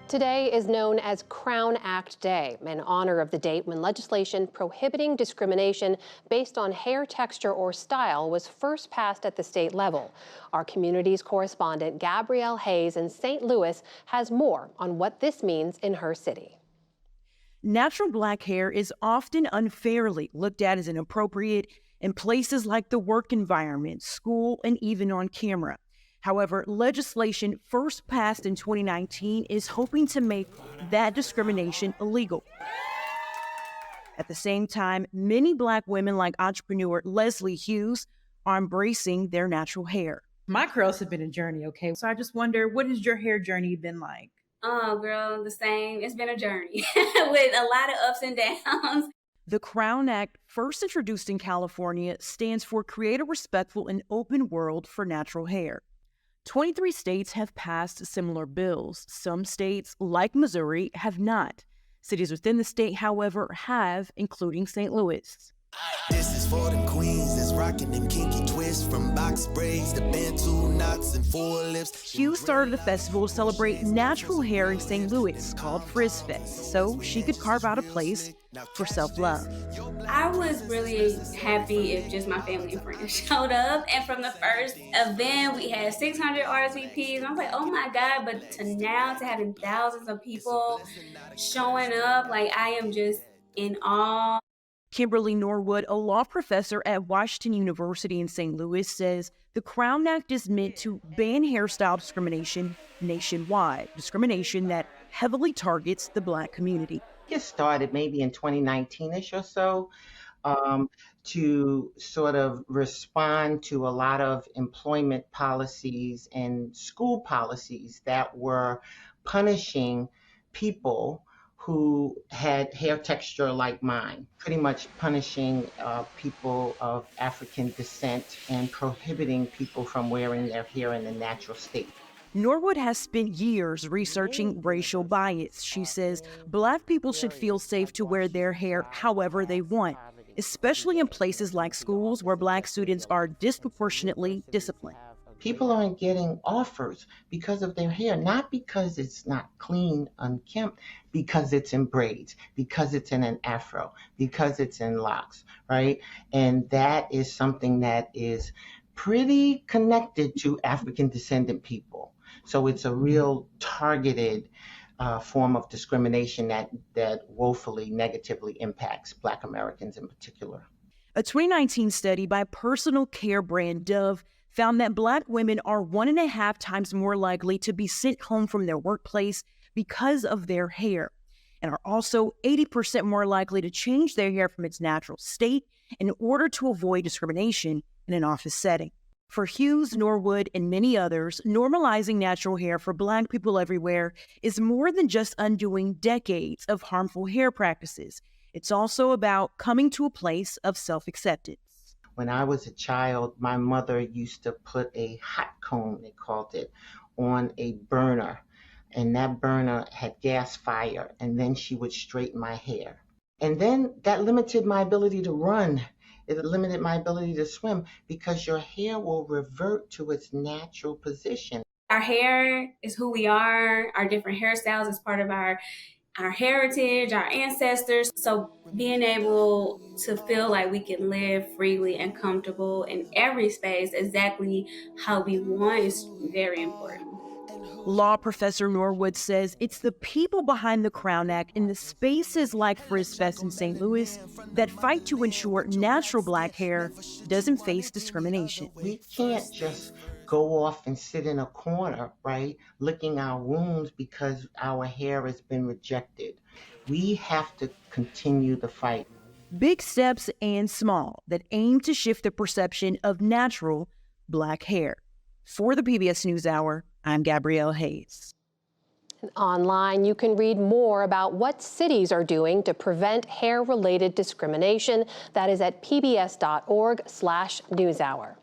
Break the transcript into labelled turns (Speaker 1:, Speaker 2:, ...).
Speaker 1: Today is known as Crown Act Day, in honor of the date when legislation prohibiting discrimination based on hair texture or style was first passed at the state level. Our community's correspondent Gabrielle Hayes in St. Louis has more on what this means in her city.
Speaker 2: Natural black hair is often unfairly looked at as inappropriate in places like the work environment, school, and even on camera. However, legislation first passed in 2019 is hoping to make that discrimination illegal. At the same time, many Black women like entrepreneur Leslie Hughes are embracing their natural hair.
Speaker 3: My curls have been a journey, okay? So I just wonder, what has your hair journey been like?
Speaker 4: Oh, girl, the same. It's been a journey with a lot of ups and downs.
Speaker 2: The Crown Act, first introduced in California, stands for Create a Respectful and Open World for Natural Hair. 23 states have passed similar bills. Some states, like Missouri, have not. Cities within the state, however, have, including St. Louis.
Speaker 5: This is for them queens that's rocking them kinky twists, from box braids to bantu knots and four lips.
Speaker 2: Hughes started a festival to celebrate natural hair in St. Louis called Frizz Fest, so she could carve out a place for self-love.
Speaker 4: I was really happy if just my family and friends showed up. And from the first event, we had 600 RSVPs. I was like, oh my God, but to having thousands of people showing up, like, I am just in awe.
Speaker 2: Kimberly Norwood, a law professor at Washington University in St. Louis, says the Crown Act is meant to ban hairstyle discrimination nationwide, discrimination that heavily targets the Black community.
Speaker 6: It started maybe in 2019-ish or so, to sort of respond to a lot of employment policies and school policies that were punishing people who had hair texture like mine, pretty much punishing people of African descent and prohibiting people from wearing their hair in the natural state.
Speaker 2: Norwood has spent years researching racial bias. She says Black people should feel safe to wear their hair however they want, especially in places like schools where Black students are disproportionately disciplined.
Speaker 6: People aren't getting offers because of their hair, not because it's not clean, unkempt, because it's in braids, because it's in an afro, because it's in locks, right? And that is something that is pretty connected to African descendant people. So it's a real targeted form of discrimination that woefully negatively impacts Black Americans in particular.
Speaker 2: A 2019 study by personal care brand Dove found that Black women are 1.5 times more likely to be sent home from their workplace because of their hair, and are also 80% more likely to change their hair from its natural state in order to avoid discrimination in an office setting. For Hughes, Norwood, and many others, normalizing natural hair for Black people everywhere is more than just undoing decades of harmful hair practices. It's also about coming to a place of self-acceptance.
Speaker 6: When I was a child, my mother used to put a hot comb, they called it, on a burner. And that burner had gas fire, and then she would straighten my hair. And then that limited my ability to run. It limited my ability to swim because your hair will revert to its natural position.
Speaker 4: Our hair is who we are. Our different hairstyles is part of our heritage, our ancestors. So being able to feel like we can live freely and comfortable in every space exactly how we want is very important.
Speaker 2: Law professor Norwood says it's the people behind the Crown Act in the spaces like Frizz Fest in St. Louis that fight to ensure natural Black hair doesn't face discrimination.
Speaker 6: We can't just go off and sit in a corner, right, licking our wounds because our hair has been rejected. We have to continue the fight.
Speaker 2: Big steps and small that aim to shift the perception of natural Black hair. For the PBS NewsHour, I'm Gabrielle Hayes.
Speaker 1: Online, you can read more about what cities are doing to prevent hair-related discrimination. That is at pbs.org/newshour.